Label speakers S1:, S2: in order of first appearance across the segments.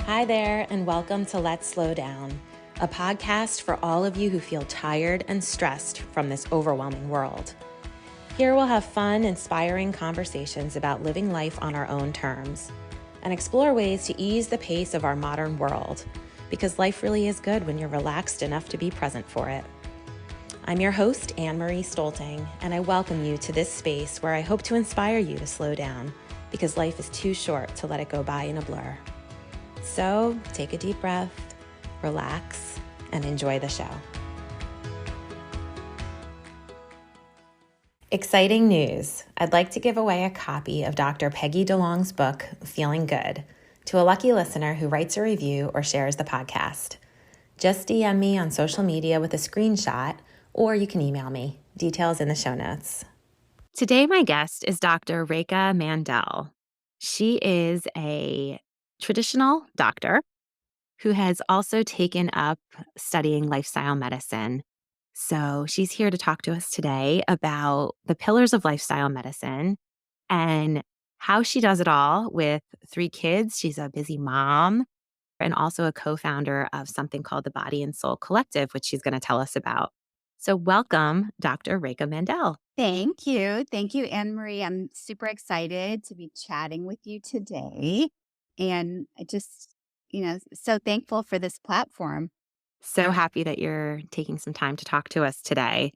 S1: Hi there, and welcome to Let's Slow Down, a podcast for all of you who feel tired and stressed from this overwhelming world. Here we'll have fun, inspiring conversations about living life on our own terms and explore ways to ease the pace of our modern world, because life really is good when you're relaxed enough to be present for it. I'm your host, Anne-Marie Stolting, and I welcome you to this space where I hope to inspire you to slow down, because life is too short to let it go by in a blur. So take a deep breath, relax, and enjoy the show. Exciting news. I'd like to give away a copy of Dr. Peggy DeLong's book, Feeling Good, to a lucky listener who writes a review or shares the podcast. Just DM me on social media with a screenshot, or you can email me. Details in the show notes. Today, my guest is Dr. Rekha Mandel. She is a traditional doctor who has also taken up studying lifestyle medicine. So she's here to talk to us today about the pillars of lifestyle medicine and how she does it all with 3 kids. She's a busy mom and also a co-founder of something called the Body and Soul Collective, which she's going to tell us about. So welcome, Dr. Rekha Mandel.
S2: Thank you. Thank you, Anne-Marie. I'm super excited to be chatting with you today. And I just, so thankful for this platform.
S1: So happy that you're taking some time to talk to us today.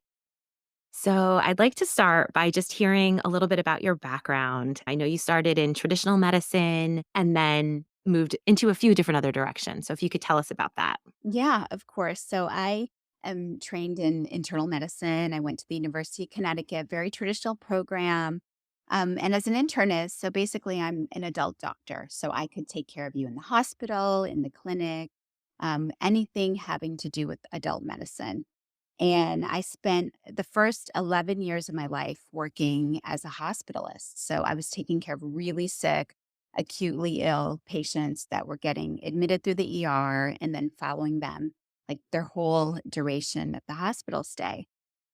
S1: So, I'd like to start by just hearing a little bit about your background. I know you started in traditional medicine and then moved into a few different other directions. So, if you could tell us about that.
S2: Yeah, of course. So I am trained in internal medicine. I went to the University of Connecticut, very traditional program. And as an internist, so basically I'm an adult doctor. So I could take care of you in the hospital, in the clinic, anything having to do with adult medicine. And I spent the first 11 years of my life working as a hospitalist. So I was taking care of really sick, acutely ill patients that were getting admitted through the ER and then following them like their whole duration of the hospital stay.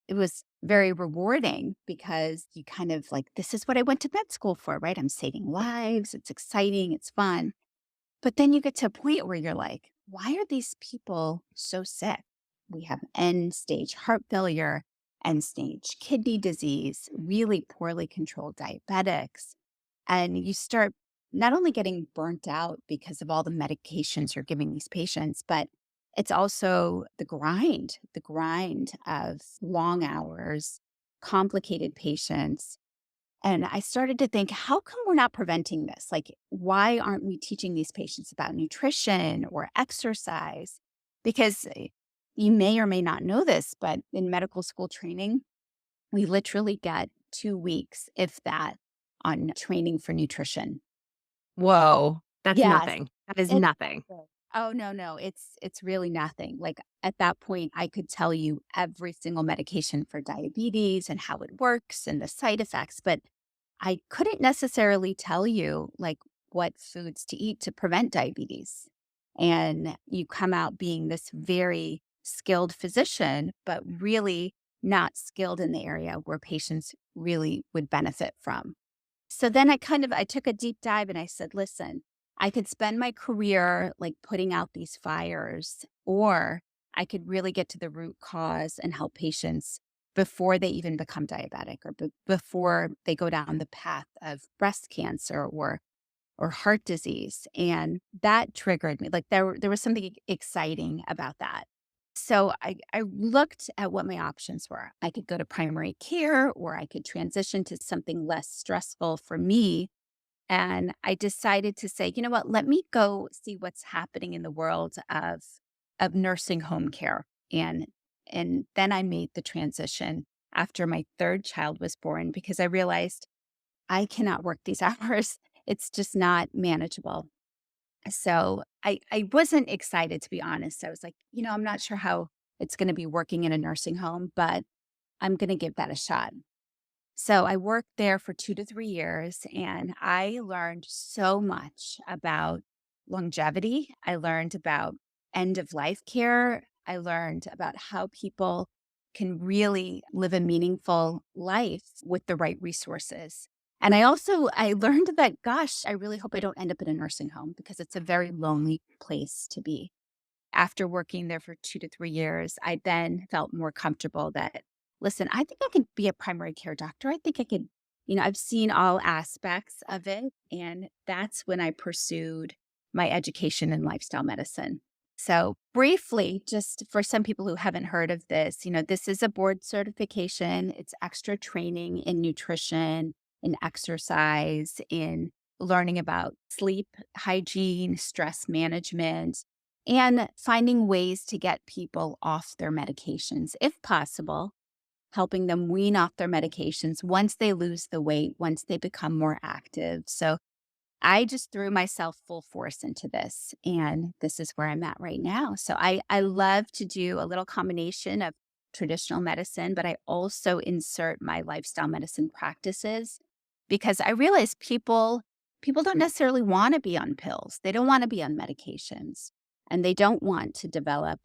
S2: It was very rewarding because you kind of like, this is what I went to med school for, right? I'm saving lives. It's exciting. It's fun. But then you get to a point where you're like, why are these people so sick? We have end stage heart failure, end stage kidney disease, really poorly controlled diabetics. And you start not only getting burnt out because of all the medications you're giving these patients, but it's also the grind of long hours, complicated patients, and I started to think, how come we're not preventing this? Like, why aren't we teaching these patients about nutrition or exercise? Because you may or may not know this, but in medical school training, we literally get 2 weeks, if that, on training for nutrition.
S1: Whoa, that's
S2: Yes.
S1: nothing. That is
S2: It's
S1: nothing.
S2: oh, no. It's really nothing. Like, at that point, I could tell you every single medication for diabetes and how it works and the side effects, but I couldn't necessarily tell you, like, what foods to eat to prevent diabetes. And you come out being this very skilled physician, but really not skilled in the area where patients really would benefit from. So then I took a deep dive and I said, listen, I could spend my career like putting out these fires, or I could really get to the root cause and help patients before they even become diabetic or before they go down the path of breast cancer or heart disease. And that triggered me. Like there was something exciting about that. So I looked at what my options were. I could go to primary care or I could transition to something less stressful for me. And I decided to say, you know what, let me go see what's happening in the world of nursing home care. And then I made the transition after my third child was born because I realized I cannot work these hours. It's just not manageable. So I wasn't excited, to be honest. I was like, I'm not sure how it's going to be working in a nursing home, but I'm going to give that a shot. So I worked there for 2 to 3 years and I learned so much about longevity. I learned about end of life care. I learned about how people can really live a meaningful life with the right resources. And I learned that, gosh, I really hope I don't end up in a nursing home because it's a very lonely place to be. After working there for 2 to 3 years, I then felt more comfortable that, listen, I think I could be a primary care doctor. I think I could, I've seen all aspects of it. And that's when I pursued my education in lifestyle medicine. So, briefly, just for some people who haven't heard of this, this is a board certification. It's extra training in nutrition, in exercise, in learning about sleep hygiene, stress management, and finding ways to get people off their medications, if possible, helping them wean off their medications once they lose the weight, once they become more active. So I just threw myself full force into this, and this is where I'm at right now. So I love to do a little combination of traditional medicine, but I also insert my lifestyle medicine practices because I realize people don't necessarily want to be on pills. They don't want to be on medications, and they don't want to develop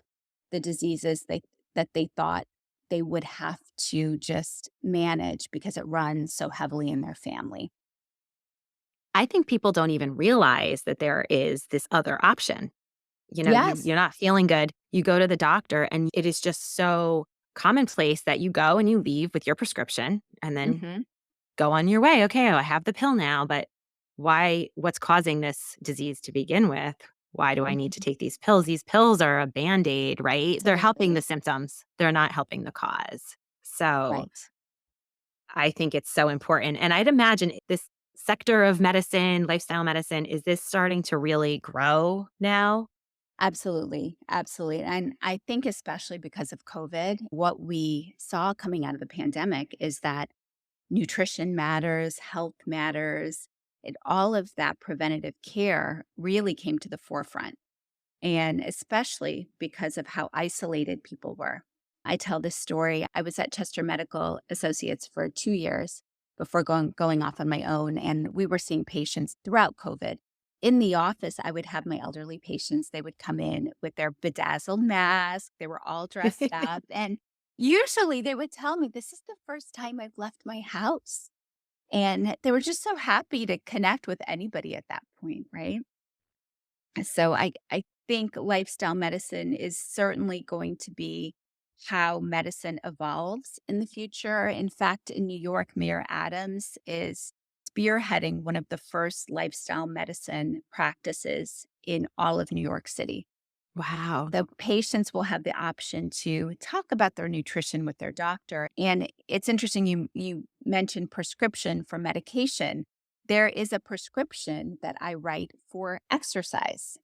S2: the diseases that they thought they would have to just manage because it runs so heavily in their family.
S1: I think people don't even realize that there is this other option.
S2: Yes.
S1: You're not feeling good, you go to the doctor, and it is just so commonplace that you go and you leave with your prescription and then
S2: Mhm.
S1: go on your way. Okay, I have the pill now, but what's causing this disease to begin with? Why do I need to
S2: Mhm.
S1: take these pills? These pills are a band-aid, right? They're helping
S2: Absolutely.
S1: the symptoms. They're not helping the cause. So
S2: Right.
S1: I think it's so important. And I'd imagine this sector of medicine, lifestyle medicine, is this starting to really grow now?
S2: Absolutely. Absolutely. And I think especially because of COVID, what we saw coming out of the pandemic is that nutrition matters, health matters, and all of that preventative care really came to the forefront. And especially because of how isolated people were. I tell this story. I was at Chester Medical Associates for 2 years before going off on my own, and we were seeing patients throughout COVID. In the office, I would have my elderly patients, they would come in with their bedazzled mask, they were all dressed up, and usually they would tell me, "This is the first time I've left my house." And they were just so happy to connect with anybody at that point, right? So I think lifestyle medicine is certainly going to be how medicine evolves in the future. In fact, in New York, Mayor Adams is spearheading one of the first lifestyle medicine practices in all of New York City.
S1: Wow.
S2: The patients will have the option to talk about their nutrition with their doctor. And it's interesting you mentioned prescription for medication. There is a prescription that I write for exercise.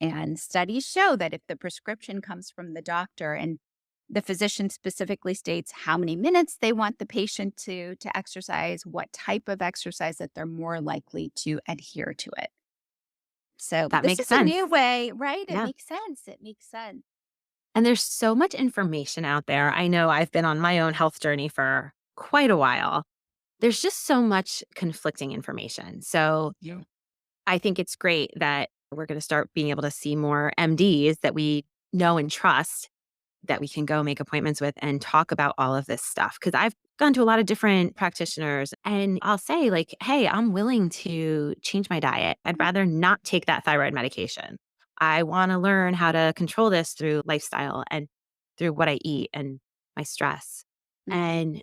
S2: And studies show that if the prescription comes from the doctor and the physician specifically states how many minutes they want the patient to exercise, what type of exercise, that they're more likely to adhere to it. So
S1: That
S2: this
S1: makes
S2: is a
S1: sense.
S2: new way, right? It
S1: Yeah.
S2: makes sense. It makes sense.
S1: And there's so much information out there. I know I've been on my own health journey for quite a while. There's just so much conflicting information. So
S2: Yeah.
S1: I think it's great that we're going to start being able to see more MDs that we know and trust that we can go make appointments with and talk about all of this stuff. Cause I've gone to a lot of different practitioners and I'll say, like, hey, I'm willing to change my diet. I'd rather not take that thyroid medication. I want to learn how to control this through lifestyle and through what I eat and my stress.
S2: Mhm.
S1: And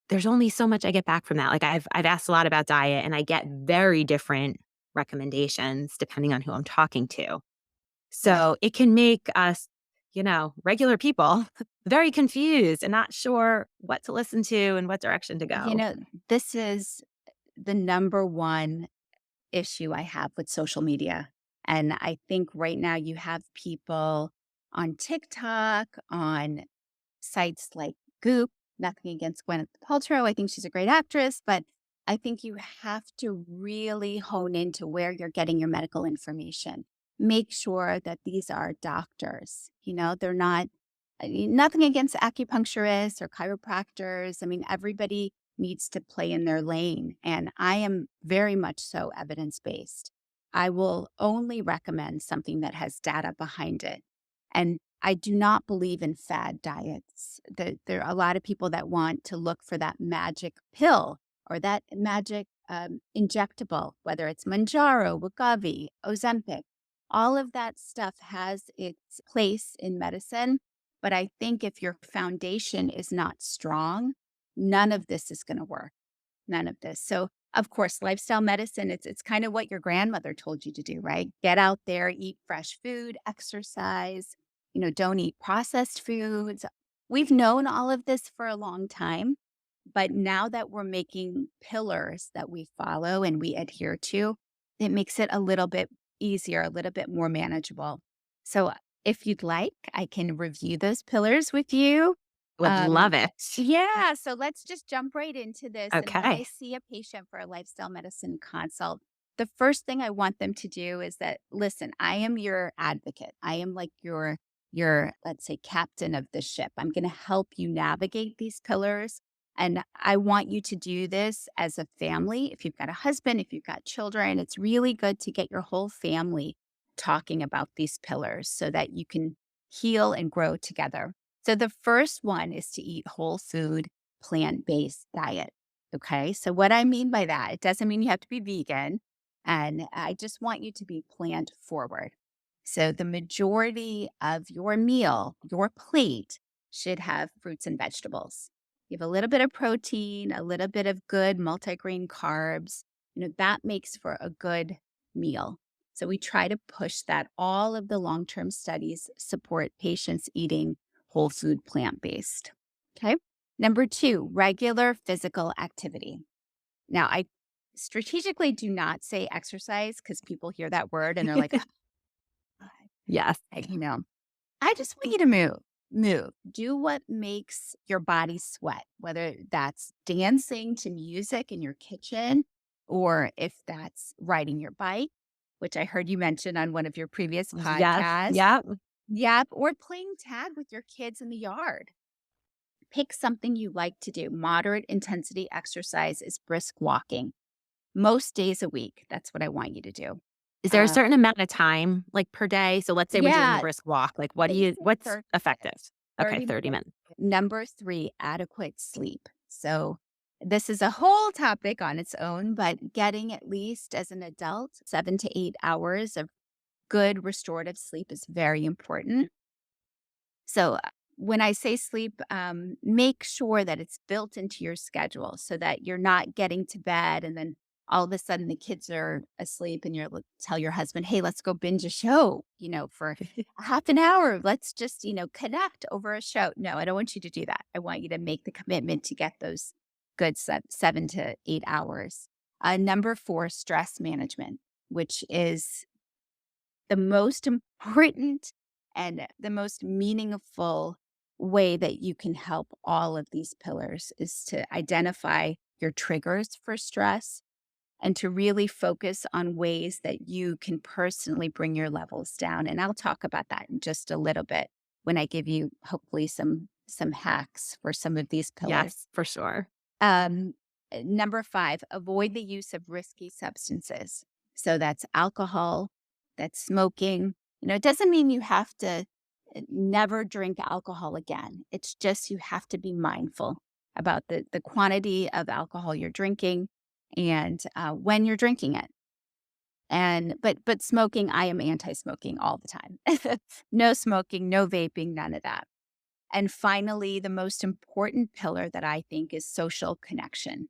S1: there's only so much I get back from that. Like I've asked a lot about diet and I get very different recommendations depending on who I'm talking to.
S2: Right.
S1: So it can make us, regular people very confused and not sure what to listen to and what direction to
S2: You
S1: go.
S2: know, this is the number one issue I have with social media. And I think right now you have people on TikTok, on sites like Goop. Nothing against Gwyneth Paltrow. I think she's a great actress, but I think you have to really hone into where you're getting your medical information. Make sure that these are doctors. They're not, nothing against acupuncturists or chiropractors. I mean, everybody needs to play in their lane. And I am very much so evidence based. I will only recommend something that has data behind it. And I do not believe in fad diets. There are a lot of people that want to look for that magic pill or that magic injectable, whether it's Manjaro, Wegovy, Ozempic, all of that stuff has its place in medicine. But I think if your foundation is not strong, none of this is going to work. None of this. So, of course, lifestyle medicine, it's kind of what your grandmother told you to do, right? Get out there, eat fresh food, exercise, don't eat processed foods. We've known all of this for a long time, but now that we're making pillars that we follow and we adhere to, it makes it a little bit easier, a little bit more manageable. So, if you'd like, I can review those pillars with you.
S1: Would
S2: Um,
S1: love it.
S2: yeah, so let's just jump right into this. And when I
S1: Okay.
S2: see a patient for a lifestyle medicine consult, the first thing I want them to do is that, listen, I am your advocate. I am like your let's say captain of the ship. I'm going to help you navigate these pillars, and I want you to do this as a family. If you've got a husband, if you've got children, it's really good to get your whole family talking about these pillars so that you can heal and grow together. So the first one is to eat whole food, plant-based diet. Okay. So what I mean by that, it doesn't mean you have to be vegan. And I just want you to be plant forward. So the majority of your meal, your plate, should have fruits and vegetables. You have a little bit of protein, a little bit of good multigrain carbs. That makes for a good meal. So we try to push that. All of the long-term studies support patients eating whole food, plant-based. Okay. Number two, regular physical activity. Now, I strategically do not say exercise because people hear that word and they're like, "Ah,
S1: Yes.
S2: I just want you to move, do what makes your body sweat, whether that's dancing to music in your kitchen or if that's riding your bike, which I heard you mention on one of your previous
S1: Yes.
S2: podcasts.
S1: Yep.
S2: Yep. Or playing tag with your kids in the yard. Pick something you like to do. Moderate intensity exercise is brisk walking most days a week. That's what I want you to do.
S1: Is there a
S2: Uh,
S1: certain amount of time, like, per day? So let's say we're doing the
S2: yeah,
S1: brisk walk, like,
S2: they say
S1: what's
S2: 30
S1: effective?
S2: minutes.
S1: Okay,
S2: 30
S1: 30
S2: minutes.
S1: minutes.
S2: Number three, adequate sleep. So this is a whole topic on its own, but getting at least as an adult 7 to 8 hours of good restorative sleep is very important. So when I say sleep, make sure that it's built into your schedule so that you're not getting to bed and then all of a sudden the kids are asleep and tell your husband, hey, let's go binge a show, for a half an hour. Let's just, connect over a show. No, I don't want you to do that. I want you to make the commitment to get those good 7 to 8 hours. Number four, stress management, which is the most important and the most meaningful way that you can help all of these pillars is to identify your triggers for stress and to really focus on ways that you can personally bring your levels down. And I'll talk about that in just a little bit when I give you hopefully some hacks for some of these pillars.
S1: Yes, for sure.
S2: Um, Number five, avoid the use of risky substances. So that's alcohol, that's smoking. It doesn't mean you have to never drink alcohol again. It's just you have to be mindful about the quantity of alcohol you're drinking and when you're drinking it. And but smoking, I am anti-smoking all the time. No smoking, no vaping, none of that. And finally, the most important pillar that I think is social connection.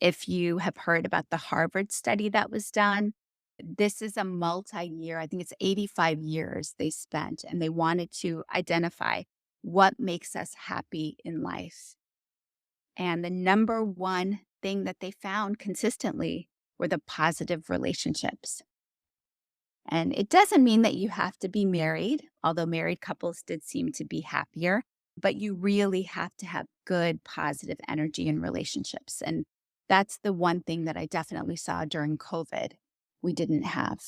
S2: If you have heard about the Harvard study that was done, this is a multi-year, I think it's 85 years they spent, and they wanted to identify what makes us happy in life. And the number one thing that they found consistently were the positive relationships. And it doesn't mean that you have to be married, although married couples did seem to be happier, but you really have to have good, positive energy in relationships. And that's the one thing that I definitely saw during COVID. We didn't have,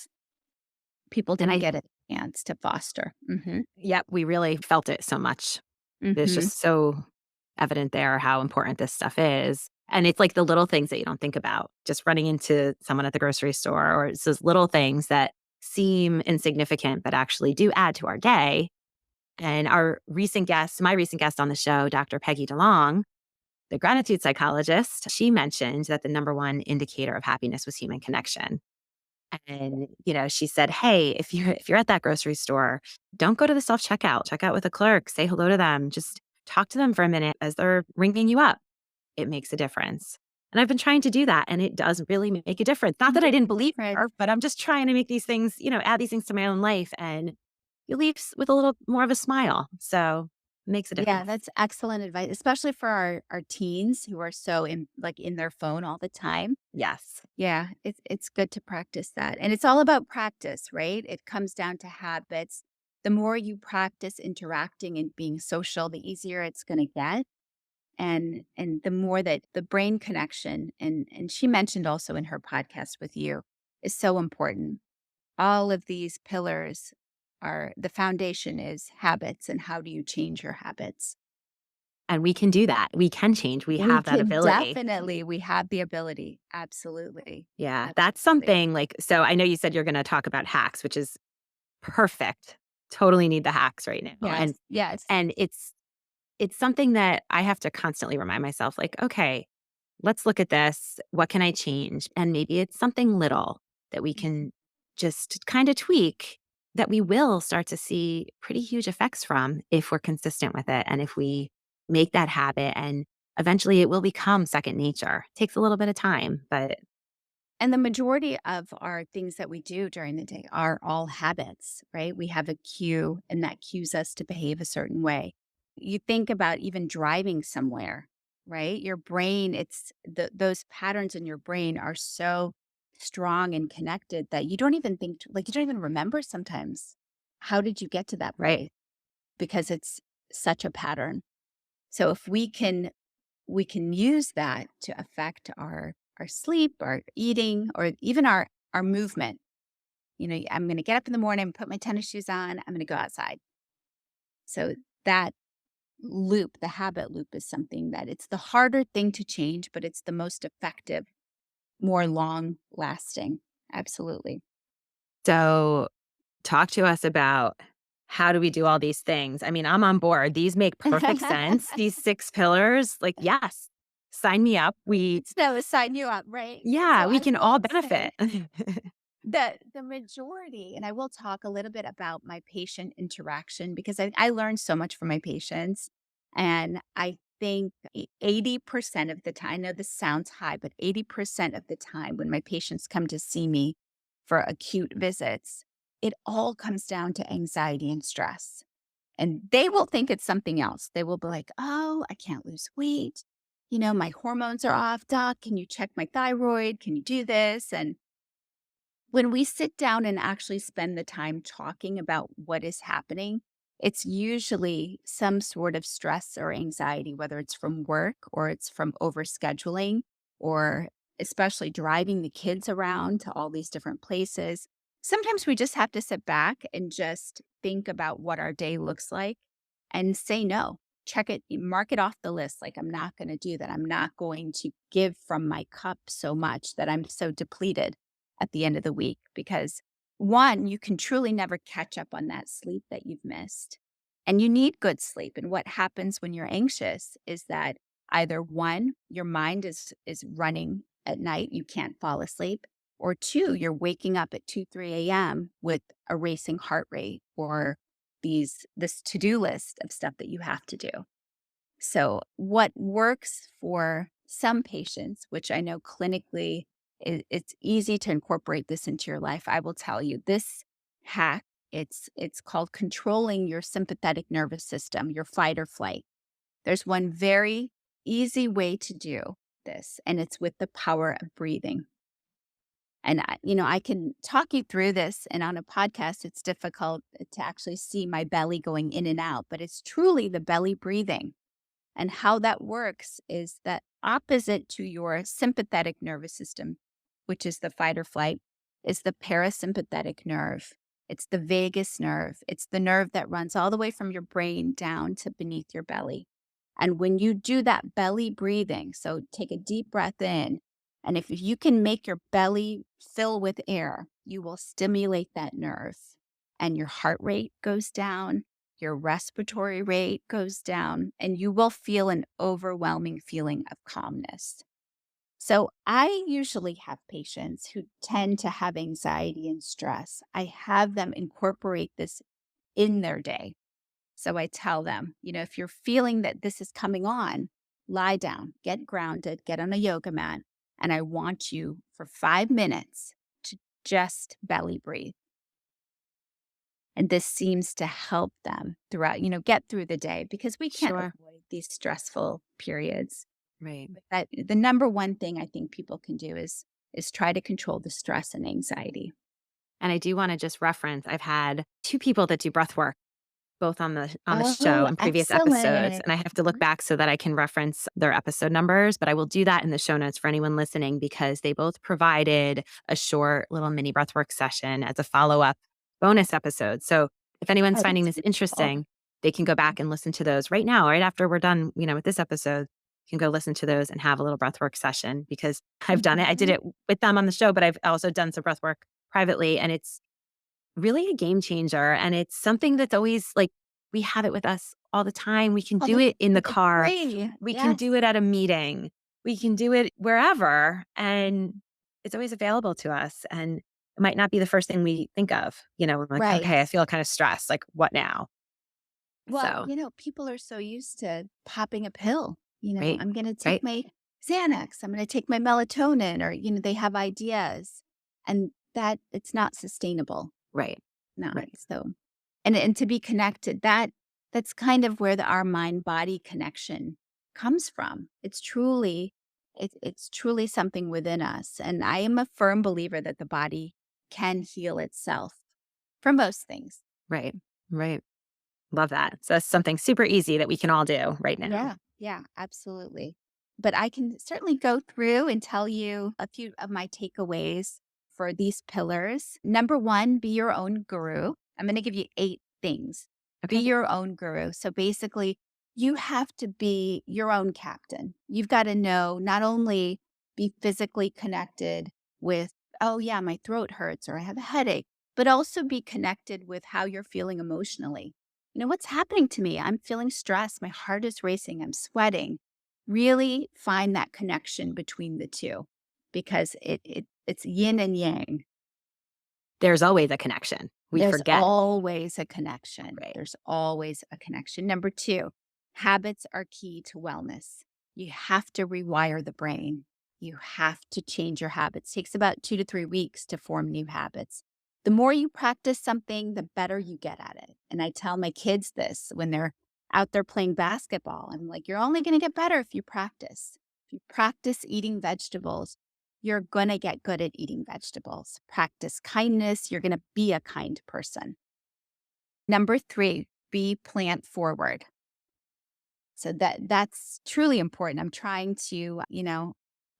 S2: people
S1: And
S2: didn't get a chance to foster.
S1: yep, we really felt it so much. It's
S2: Hmm.
S1: just so evident there how important this stuff is. And it's like the little things that you don't think about, just running into someone at the grocery store, or it's those little things that seem insignificant, but actually do add to our day. And my recent guest on the show, Dr. Peggy DeLong, the gratitude psychologist, she mentioned that the number one indicator of happiness was human connection. And, she said, "Hey, if you're at that grocery store, don't go to the self-checkout. Check out with a clerk, say hello to them, just talk to them for a minute as they're ringing you up. It makes a difference." And I've been trying to do that, and it does really make a difference. Not that I didn't believe
S2: Right.
S1: her, but I'm just trying to make these things, add these things to my own life, and you leave with a little more of a smile. So, it makes a
S2: Yeah,
S1: difference.
S2: that's excellent advice, especially for our teens who are so in their phone all the time.
S1: Yes.
S2: Yeah, it's good to practice that. And it's all about practice, right? It comes down to habits. The more you practice interacting and being social, the easier it's going to get. And the more that the brain connection and she mentioned also in her podcast with you is so important. All of these pillars are the foundation is habits and how do you change your habits?
S1: And we can do that. We can change. We
S2: We
S1: have that
S2: can
S1: ability.
S2: definitely we have the ability. Absolutely.
S1: Yeah, that's
S2: Absolutely.
S1: something like so I know you said you're gonna talk about hacks, which is perfect. Totally need the hacks right now.
S2: Yes. Yes.
S1: And it's something that I have to constantly remind myself like, "Okay, let's look at this. What can I change?" And maybe it's something little that we
S2: Mhm.
S1: can just kind of tweak that we will start to see pretty huge effects from if we're consistent with it and if we make that habit and eventually it will become second nature. Takes a little bit of time, but
S2: And the majority of our things that we do during the day are all habits, right? We have a cue, and that cues us to behave a certain way. You think about even driving somewhere, right? Your brain, those patterns in your brain are so strong and connected that you don't even like, you don't even remember sometimes. How did you get to that
S1: right.
S2: place? Because it's such a pattern. So if we can use that to affect our sleep, our eating, or even our movement. I'm going to get up in the morning, put my tennis shoes on, I'm going to go outside. So that loop, the habit loop is something that it's the harder thing to change, but it's the most effective, more long lasting. Absolutely.
S1: So talk to us about how do we do all these things? I mean, I'm on board. These make perfect sense. These 6 pillars, like, yes, sign me up.
S2: So sign you up, right? So
S1: Yeah, we
S2: I
S1: can
S2: will
S1: all
S2: say
S1: benefit.
S2: the majority, and I will talk a little bit about my patient interaction because I learned so much from my patients. And I think 80% of the time, I know this sounds high, but 80% of the time when my patients come to see me for acute visits, it all comes down to anxiety and stress. And they will think it's something else. They will be like, oh, I can't lose weight. My hormones are off. Doc, can you check my thyroid? Can you do this? And when we sit down and actually spend the time talking about what is happening, it's usually some sort of stress or anxiety, whether it's from work or it's from overscheduling or especially driving the kids around to all these different places. Sometimes we just have to sit back and just think about what our day looks like and say no. Check it, mark it off the list. Like, I'm not going to do that. I'm not going to give from my cup so much that I'm so depleted at the end of the week because one, you can truly never catch up on that sleep that you've missed. And you need good sleep. And what happens when you're anxious is that either one, your mind is running at night, you can't fall asleep, or two, you're waking up at 2, 3 a.m. with a racing heart rate or this to-do list of stuff that you have to do. So, what works for some patients, which I know clinically it's easy to incorporate this into your life. I will tell you this hack. It's called controlling your sympathetic nervous system, your fight or flight. There's one very easy way to do this, and it's with the power of breathing. And I can talk you through this, and on a podcast, it's difficult to actually see my belly going in and out, but it's truly the belly breathing. And how that works is that opposite to your sympathetic nervous system, which is the fight or flight, is the parasympathetic nerve. It's the vagus nerve. It's the nerve that runs all the way from your brain down to beneath your belly. And when you do that belly breathing, so take a deep breath in, and if you can make your belly fill with air, you will stimulate that nerve, and your heart rate goes down, your respiratory rate goes down, and you will feel an overwhelming feeling of calmness. So I usually have patients who tend to have anxiety and stress. I have them incorporate this in their day. So I tell them, if you're feeling that this is coming on, lie down, get grounded, get on a yoga mat, and I want you for 5 minutes to just belly breathe. And this seems to help them throughout, get through the day because we can't
S1: Sure.
S2: avoid these stressful periods.
S1: Right.
S2: But the number one thing I think people can do is try to control the stress and anxiety.
S1: And I do want to just reference, I've had two people that do breath work, both on the show
S2: Oh,
S1: in previous episodes,
S2: excellent.
S1: and I have to look
S2: Mhm.
S1: back so that I can reference their episode numbers, but I will do that in the show notes for anyone listening because they both provided a short little mini breathwork session as a follow-up bonus episode. So if anyone's
S2: Oh,
S1: finding
S2: that's
S1: this
S2: beautiful.
S1: interesting, they can go back and listen to those right now, right after we're done, with this episode. You can go listen to those and have a little breathwork session because I've done it. I did
S2: Mhm.
S1: it with them on the show, but I've also done some breathwork privately, and it's really a game changer, and it's something that's always like, we have it with us all the time. We can
S2: Oh,
S1: do it in the
S2: it's
S1: car.
S2: free.
S1: We can
S2: Yes.
S1: do it at a meeting. We can do it wherever, and it's always available to us, and it might not be the first thing we think of, we're like,
S2: Right.
S1: "Okay, I feel kind of stressed, like, what now?"
S2: Well,
S1: So,
S2: people are so used to popping a pill.
S1: right,
S2: I'm going to take
S1: right,
S2: my Xanax. I'm going to take my melatonin, or, they have ideas, and that it's not sustainable.
S1: right,
S2: Not
S1: right,
S2: so. And to be connected, that's kind of where our mind body connection comes from. It's truly something within us. And I am a firm believer that the body can heal itself for most things.
S1: right, right. Love that. So that's something super easy that we can all do right now.
S2: Yeah, yeah, absolutely. But I can certainly go through and tell you a few of my takeaways for these pillars. Number one, be your own guru. I'm going to give you 8 things. Be
S1: Okay.
S2: your own guru. So basically, you have to be your own captain. You've got to know not only be physically connected with, oh, yeah, my throat hurts or I have a headache, but also be connected with how you're feeling emotionally. What's happening to me? I'm feeling stressed. My heart is racing. I'm sweating. Really find that connection between the two because it's yin and yang.
S1: There's always a connection. We
S2: There's
S1: forget.
S2: always a connection.
S1: Right.
S2: There's always a connection. Number two, habits are key to wellness. You have to rewire the brain. You have to change your habits. Takes about 2 to 3 weeks to form new habits. The more you practice something, the better you get at it. And I tell my kids this when they're out there playing basketball. I'm like, you're only going to get better if you practice. If you practice eating vegetables, you're going to get good at eating vegetables. Practice kindness. You're going to be a kind person. Number three, be plant forward. So that's truly important. I'm trying to,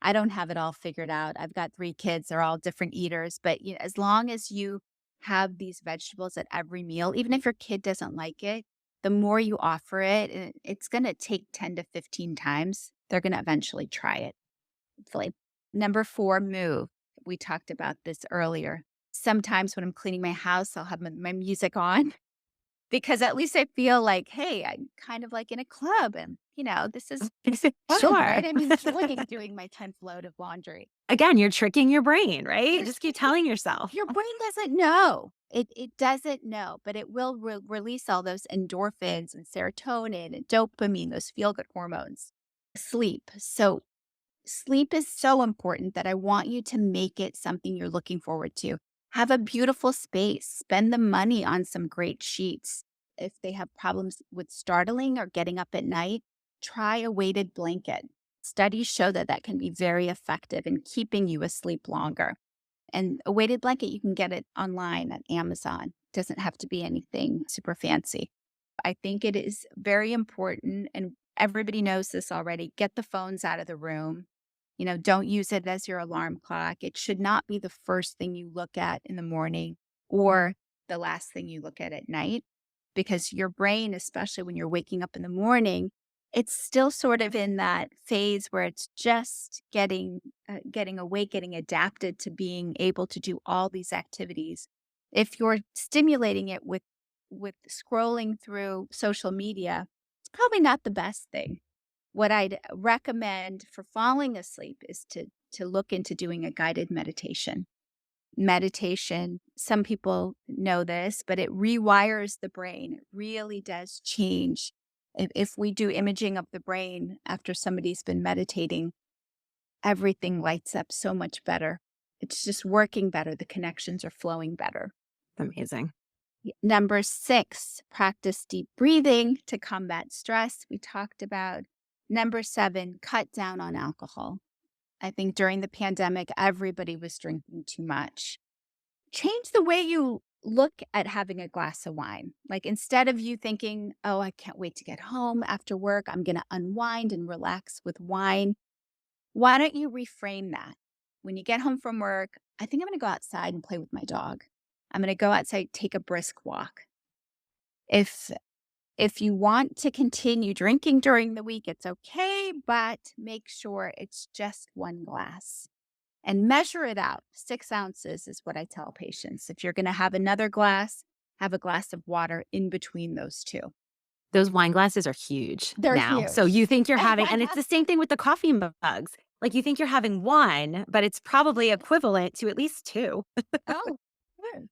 S2: I don't have it all figured out. I've got 3 kids. They're all different eaters. But as long as you have these vegetables at every meal, even if your kid doesn't like it, the more you offer it, and it's going to take 10 to 15 times. They're going to eventually try it. Hopefully. Number four, move. We talked about this earlier. Sometimes when I'm cleaning my house, I'll have my music on because at least I feel like, hey, I'm kind of like in a club and, this is fun,
S1: Sure.
S2: right? I'm enjoying doing my 10th load of laundry.
S1: Again, you're tricking your brain, right?
S2: You're
S1: Just keep
S2: tricking
S1: telling yourself.
S2: your brain doesn't know. It doesn't know, but it will release all those endorphins and serotonin and dopamine, those feel good hormones. Sleep. So sleep is so important that I want you to make it something you're looking forward to. Have a beautiful space. Spend the money on some great sheets. If they have problems with startling or getting up at night, try a weighted blanket. Studies show that that can be very effective in keeping you asleep longer. And a weighted blanket, you can get it online at Amazon. Doesn't have to be anything super fancy. I think it is very important, and everybody knows this already. Get the phones out of the room. Don't use it as your alarm clock. It should not be the first thing you look at in the morning or the last thing you look at night, because your brain, especially when you're waking up in the morning, it's still sort of in that phase where it's just getting awake, getting adapted to being able to do all these activities. If you're stimulating it with with scrolling through social media, it's probably not the best thing. What I'd recommend for falling asleep is to look into doing a guided meditation. Meditation, some people know this, but it rewires the brain. It really does change. If we do imaging of the brain after somebody's been meditating, everything lights up so much better. It's just working better. The connections are flowing better.
S1: Amazing.
S2: Number 6, practice deep breathing to combat stress. We talked about. Number 7, cut down on alcohol. I think during the pandemic, everybody was drinking too much. Change the way you look at having a glass of wine. Like instead of you thinking, oh, I can't wait to get home after work, I'm going to unwind and relax with wine. Why don't you reframe that? When you get home from work, I think I'm going to go outside and play with my dog. I'm going to go outside, take a brisk walk. If if you want to continue drinking during the week, it's okay, but make sure it's just one glass and measure it out. 6 ounces is what I tell patients. If you're going to have another glass, have a glass of water in between those two.
S1: Those wine glasses are huge
S2: They're
S1: now. So
S2: huge.
S1: you think you're having, and it's the same thing with the coffee mugs. Like you think you're having one, but it's probably equivalent to at least two.
S2: Oh, good.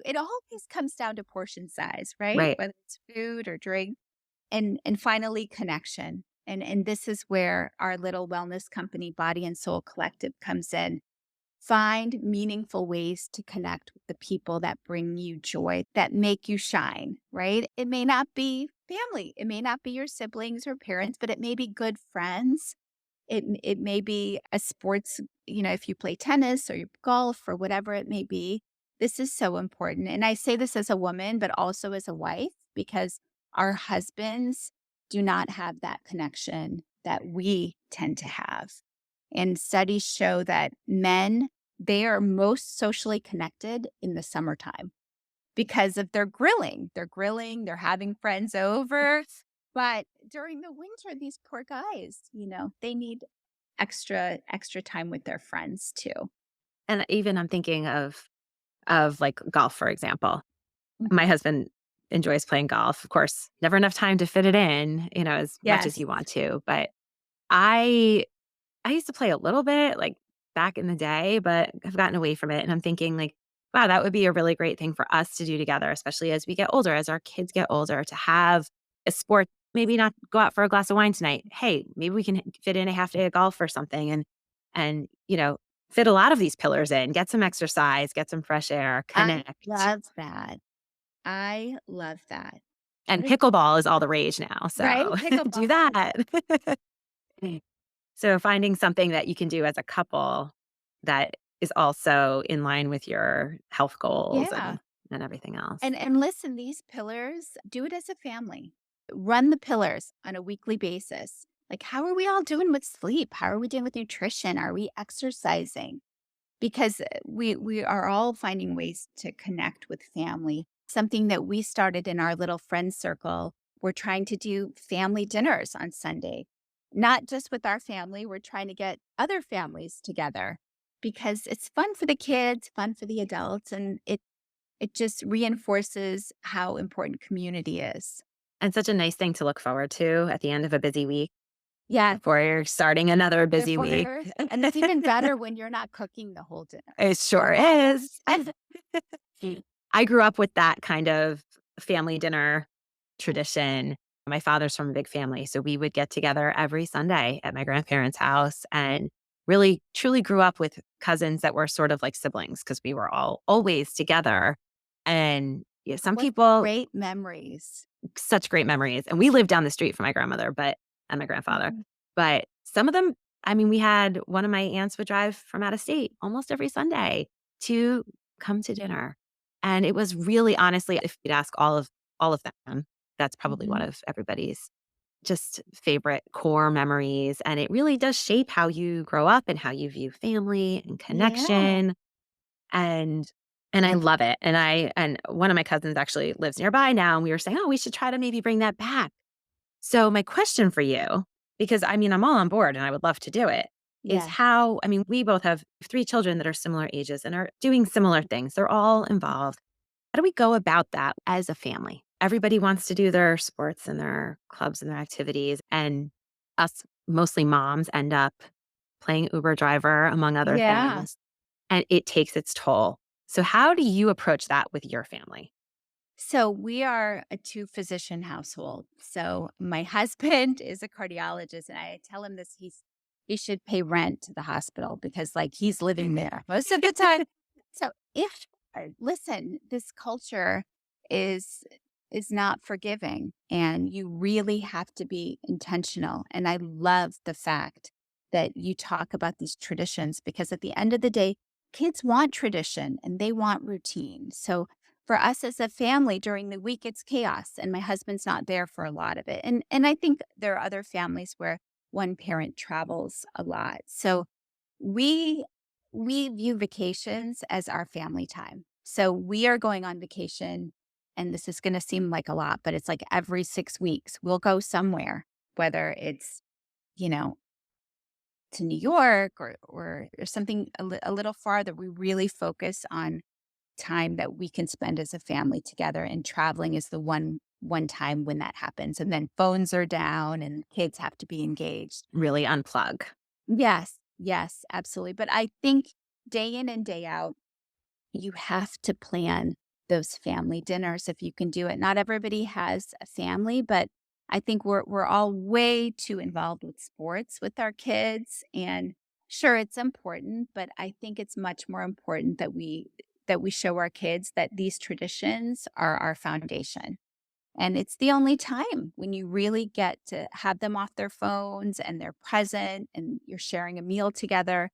S2: It always comes down to portion size, right?
S1: Right.
S2: Whether it's food or drink. And finally, connection. And this is where our little wellness company, Body and Soul Collective, comes in. Find meaningful ways to connect with the people that bring you joy, that make you shine, right? It may not be family, it may not be your siblings or parents, but it may be good friends. It may be a sports, if you play tennis or you golf or whatever it may be. This is so important. And I say this as a woman, but also as a wife, because our husbands do not have that connection that we tend to have. And studies show that men, they are most socially connected in the summertime because of their grilling. They're grilling, they're having friends over. But during the winter, these poor guys, they need extra time with their friends too.
S1: And even I'm thinking of like golf, for example. My
S2: Mhm.
S1: husband enjoys playing golf. Of course, never enough time to fit it in, as much as
S2: Yes.
S1: you want to. But I I used to play a little bit like back in the day, but I've gotten away from it. And I'm thinking like, wow, that would be a really great thing for us to do together, especially as we get older, as our kids get older, to have a sport, maybe not go out for a glass of wine tonight. Hey, maybe we can fit in a half day of golf or something and fit a lot of these pillars in, get some exercise, get some fresh air,
S2: I
S1: connect.
S2: love that. I love that.
S1: And
S2: What a
S1: pickleball is all the rage now.
S2: right?
S1: So do
S2: Pickleball.
S1: that. So finding something that you can do as a couple that is also in line with your health goals
S2: Yeah.
S1: and everything else.
S2: And listen, these pillars, do it as a family. Run the pillars on a weekly basis. Like, how are we all doing with sleep? How are we doing with nutrition? Are we exercising? Because we are all finding ways to connect with family. Something that we started in our little friend circle, we're trying to do family dinners on Sunday. Not just with our family, we're trying to get other families together because it's fun for the kids, fun for the adults, and it just reinforces how important community is.
S1: And such a nice thing to look forward to at the end of a busy week
S2: Yeah,
S1: before you're starting another busy week.
S2: before, and it's even better when you're not cooking the whole dinner.
S1: It sure is. I grew up with that kind of family dinner tradition. My father's from a big family, so we would get together every Sunday at my grandparents' house and really truly grew up with cousins that were sort of like siblings because we were all always together. And some
S2: What
S1: people,
S2: great memories.
S1: such great memories. And we lived down the street from my grandmother, and my grandfather.
S2: Mhm.
S1: But some of them, I mean, we had one of my aunts would drive from out of state almost every Sunday to come to dinner. And it was really honestly, if you'd ask all of them, that's probably one
S2: Mhm.
S1: of everybody's just favorite core memories. And it really does shape how you grow up and how you view family and
S2: Yeah.
S1: connection. And and I love it. And one of my cousins actually lives nearby now. And we were saying, oh, we should try to maybe bring that back. So my question for you, because I mean, I'm all on board and I would love to do it, is
S2: Yes.
S1: how, I mean, we both have 3 children that are similar ages and are doing similar things. They're all involved. How do we go about that as a family? everybody wants to do their sports and their clubs and their activities. And us, mostly moms, end up playing Uber driver, among other
S2: Yeah.
S1: things. And it takes its toll. So, how do you approach that with your family?
S2: So we are a two-physician household. So my husband is a cardiologist, and I tell him this, he should pay rent to the hospital because like he's living there most of the time. So if listen, this culture is is not forgiving, and you really have to be intentional. And I love the fact that you talk about these traditions because at the end of the day, kids want tradition and they want routine. So for us as a family during the week, it's chaos, and my husband's not there for a lot of it. And I think there are other families where one parent travels a lot. So we we view vacations as our family time. So we are going on vacation, and this is going to seem like a lot, but it's like every 6 weeks we'll go somewhere, whether it's, you know, to New York or something a little farther. We really focus on time that we can spend as a family together, and traveling is the one time when that happens, and then phones are down and kids have to be engaged.
S1: Really unplug.
S2: Yes, yes, absolutely. But I think day in and day out, you have to plan those family dinners if you can do it. Not everybody has a family, but I think we're all way too involved with sports with our kids. And sure, it's important, but I think it's much more important that we show our kids that these traditions are our foundation. And it's the only time when you really get to have them off their phones and they're present and you're sharing a meal together.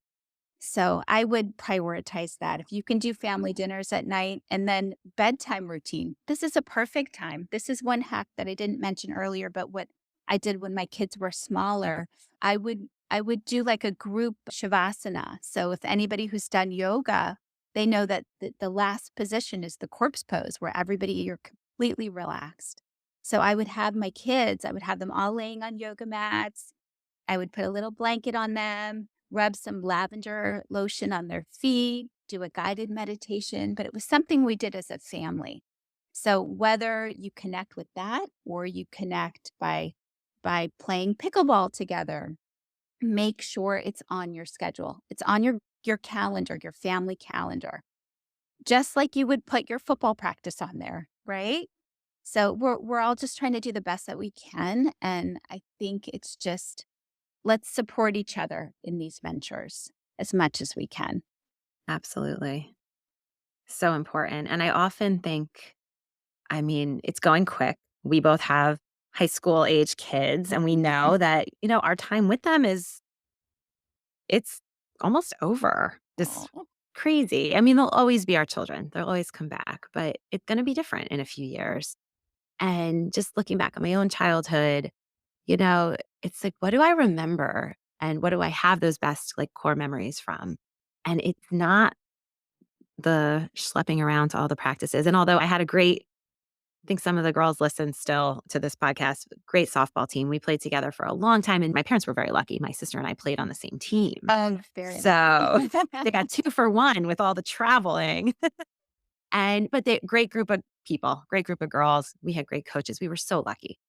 S2: So I would prioritize that. If you can do family dinners at night and then bedtime routine, this is a perfect time. This is one hack that I didn't mention earlier, but what I did when my kids were smaller, I would do like a group shavasana. So if anybody who's done yoga, they know that the last position is the corpse pose where everybody you're completely relaxed. So I would have my kids, I would have them all laying on yoga mats. I would put a little blanket on them, rub some lavender lotion on their feet, do a guided meditation, but it was something we did as a family. So whether you connect with that or you connect by playing pickleball together, make sure it's on your schedule. It's on your calendar, your family calendar. Just like you would put your football practice on there, right? So we're all just trying to do the best that we can, and I think it's just let's support each other in these ventures as much as we can.
S1: Absolutely. So important. And I often think, I mean, it's going quick. We both have high school age kids, and we know that, our time with them it's almost over. Just
S2: Oh.
S1: crazy. I mean, they'll always be our children. They'll always come back, but it's going to be different in a few years. And just looking back on my own childhood, you know, it's like, what do I remember? And what do I have those best, like, core memories from? And it's not the schlepping around to all the practices. And although I think some of the girls listen still to this podcast, great softball team. We played together for a long time, and my parents were very lucky. My sister and I played on the same team.
S2: Very
S1: So
S2: lucky.
S1: they got 2 for 1 with all the traveling. But they great group of people, great group of girls. We had great coaches. We were so lucky.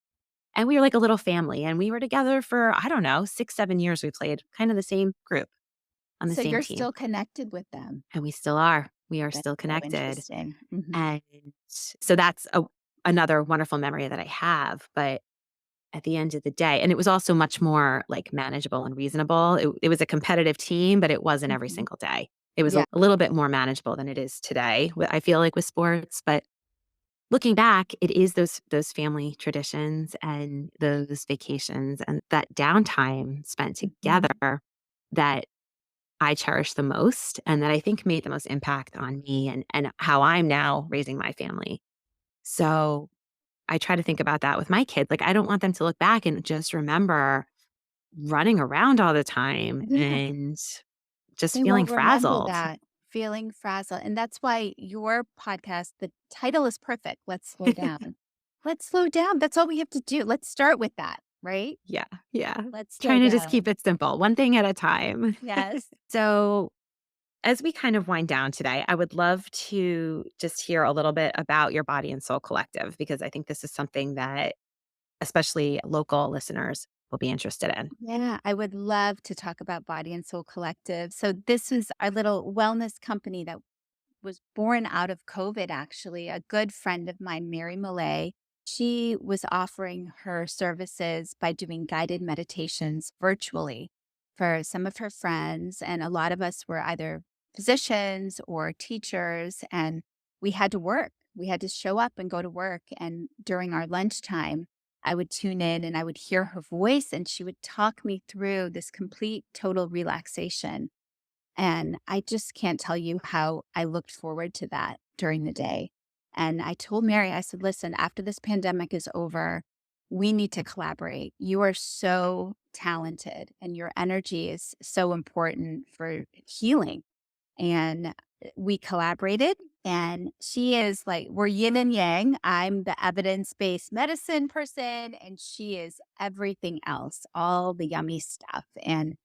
S1: And we were like a little family, and we were together for, I don't know, 6, 7 years. We played kind of the same group on the
S2: So
S1: same
S2: you're
S1: team,
S2: still connected with them.
S1: and we still are. We are
S2: That's
S1: still
S2: so
S1: connected.
S2: interesting. Mhm.
S1: And so that's another wonderful memory that I have. But at the end of the day, and it was also much more like manageable and reasonable. It was a competitive team, but it wasn't every
S2: Mhm.
S1: single day. It was
S2: Yeah.
S1: a little bit more manageable than it is today, I feel like, with sports. But looking back, it is those family traditions and those vacations and that downtime spent
S2: Mhm.
S1: together that I cherish the most, and that I think made the most impact on me and how I'm now raising my family. So I try to think about that with my kids. Like, I don't want them to look back and just remember running around all the time
S2: Yeah.
S1: and just
S2: They
S1: feeling
S2: won't remember
S1: frazzled.
S2: that, feeling frazzled, and that's why your podcast, the title is perfect, "Let's Slow Down." Let's slow down, that's all we have to do. Let's start with that, right?
S1: Yeah, yeah.
S2: Let's slow
S1: Trying to just
S2: down.
S1: keep it simple, one thing at a time.
S2: Yes.
S1: So As we kind of wind down today, I would love to just hear a little bit about your Body and Soul Collective, because I think this is something that especially local listeners will be interested in.
S2: Yeah, I would love to talk about Body and Soul Collective. So, this is our little wellness company that was born out of COVID, actually. A good friend of mine, Mary Millay, she was offering her services by doing guided meditations virtually for some of her friends. And a lot of us were either physicians or teachers, and we had to work. We had to show up and go to work. And during our lunchtime, I would tune in and I would hear her voice, and she would talk me through this complete, total relaxation. And I just can't tell you how I looked forward to that during the day. And I told Mary, I said, listen, after this pandemic is over, we need to collaborate. You are so talented and your energy is so important for healing. And we collaborated. And she is like, we're yin and yang. I'm the evidence based medicine person, and she is everything else, all the yummy stuff. And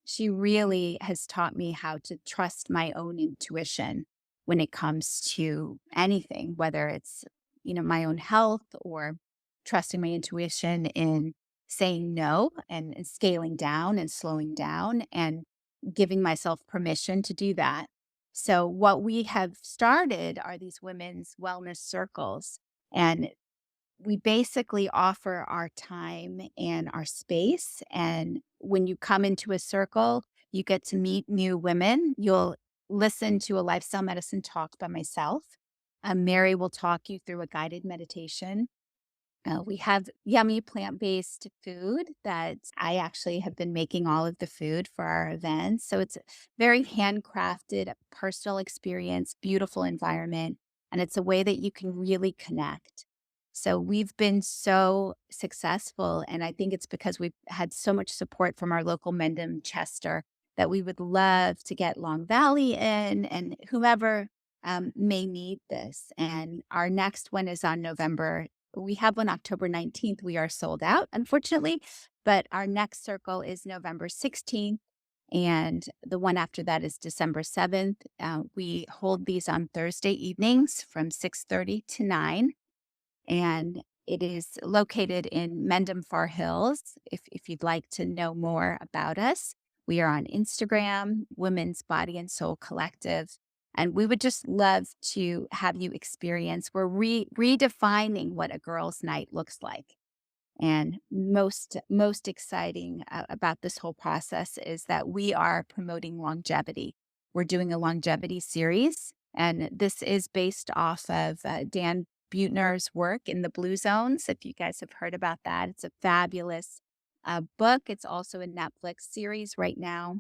S2: she really has taught me how to trust my own intuition when it comes to anything, whether it's, my own health or trusting my intuition in saying no and scaling down and slowing down and giving myself permission to do that. So, what we have started are these women's wellness circles. And we basically offer our time and our space. And when you come into a circle, you get to meet new women. You'll listen to a lifestyle medicine talk by myself. Mary will talk you through a guided meditation. We have yummy plant-based food that I actually have been making all of the food for our events. So it's very handcrafted, a personal experience, beautiful environment, and it's a way that you can really connect. So we've been so successful, and I think it's because we've had so much support from our local Mendham Chester that we would love to get Long Valley in and whomever may need this. And our next one is on November, we have one October 19th. We are sold out, unfortunately, but our next circle is November 16th. And the one after that is December 7th. We hold these on Thursday evenings from 6:30 to 9. And it is located in Mendham Far Hills. If you'd like to know more about us, we are on Instagram, Women's Body and Soul Collective. And we would just love to have you experience. We're redefining what a girl's night looks like. And most exciting about this whole process is that we are promoting longevity. We're doing a longevity series, and this is based off of Dan Buettner's work in the Blue Zones. If you guys have heard about that, it's a fabulous book. It's also a Netflix series right now,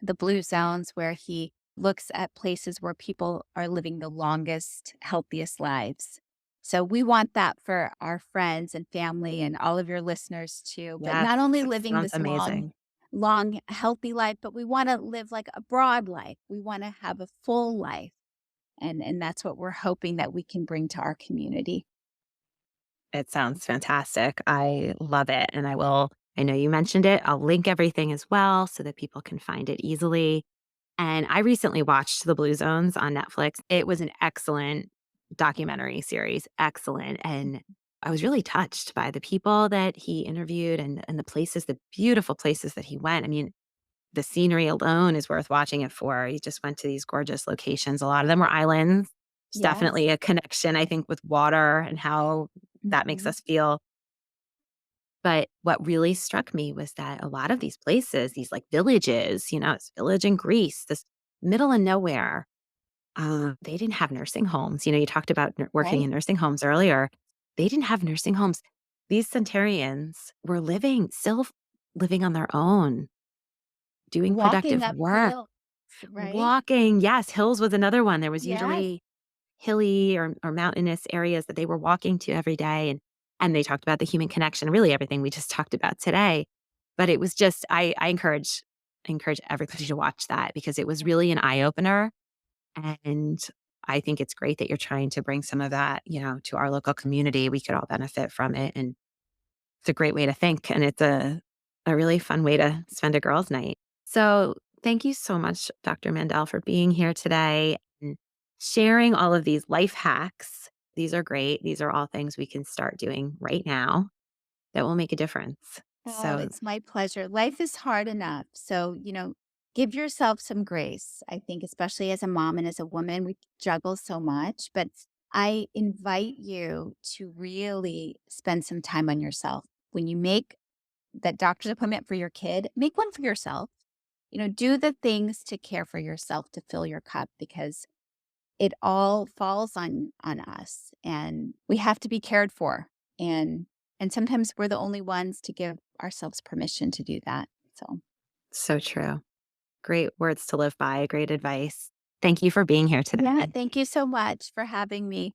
S2: the Blue Zones, where he looks at places where people are living the longest, healthiest lives. So we want that for our friends and family and all of your listeners too. But
S1: Yes,
S2: not only
S1: it
S2: living
S1: sounds
S2: this long,
S1: amazing.
S2: long, healthy life, but we want to live like a broad life. We want to have a full life. And that's what we're hoping that we can bring to our community.
S1: It sounds fantastic. I love it. And I know you mentioned it. I'll link everything as well so that people can find it easily. And I recently watched The Blue Zones on Netflix. It was an excellent documentary series, excellent. And I was really touched by the people that he interviewed and the places, the beautiful places that he went. I mean, the scenery alone is worth watching it for. He just went to these gorgeous locations. A lot of them were islands. It's
S2: Yes.
S1: definitely a connection, I think, with water and how that makes
S2: Hmm.
S1: us feel. But what really struck me was that a lot of these places, these like villages, it's village in Greece, this middle of nowhere, they didn't have nursing homes. You talked about working
S2: Right.
S1: in nursing homes earlier. They didn't have nursing homes. These centurions were still living on their own, doing
S2: Walking
S1: productive
S2: up
S1: work,
S2: hills, right?
S1: walking. Yes, hills was another one. There was
S2: Yes.
S1: usually hilly or mountainous areas that they were walking to every day, and they talked about the human connection, really everything we just talked about today. But it was just I encourage everybody to watch that because it was really an eye opener, and I think it's great that you're trying to bring some of that, to our local community. We could all benefit from it, and it's a great way to think, and it's a really fun way to spend a girls' night. So Thank you so much, Dr. Mandel, for being here today and sharing all of these life hacks. These are great. These are all things we can start doing right now that will make a difference.
S2: Oh,
S1: So,
S2: it's my pleasure. Life is hard enough. So, give yourself some grace. I think, especially as a mom and as a woman, we juggle so much. But I invite you to really spend some time on yourself. When you make that doctor's appointment for your kid, make one for yourself. Do the things to care for yourself to fill your cup because it all falls on us and we have to be cared for. And sometimes we're the only ones to give ourselves permission to do that. So,
S1: so true. Great words to live by, great advice. Thank you for being here
S2: yeah,
S1: today.
S2: thank you so much for having me.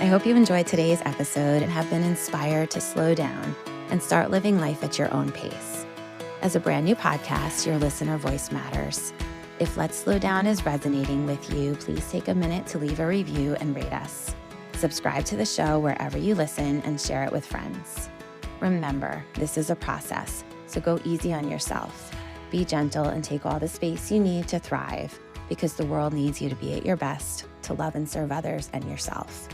S1: I hope you enjoyed today's episode and have been inspired to slow down and start living life at your own pace. As a brand new podcast, your listener voice matters. If Let's Slow Down is resonating with you, please take a minute to leave a review and rate us. Subscribe to the show wherever you listen and share it with friends. Remember, this is a process, so go easy on yourself. Be gentle and take all the space you need to thrive because the world needs you to be at your best, to love and serve others and yourself.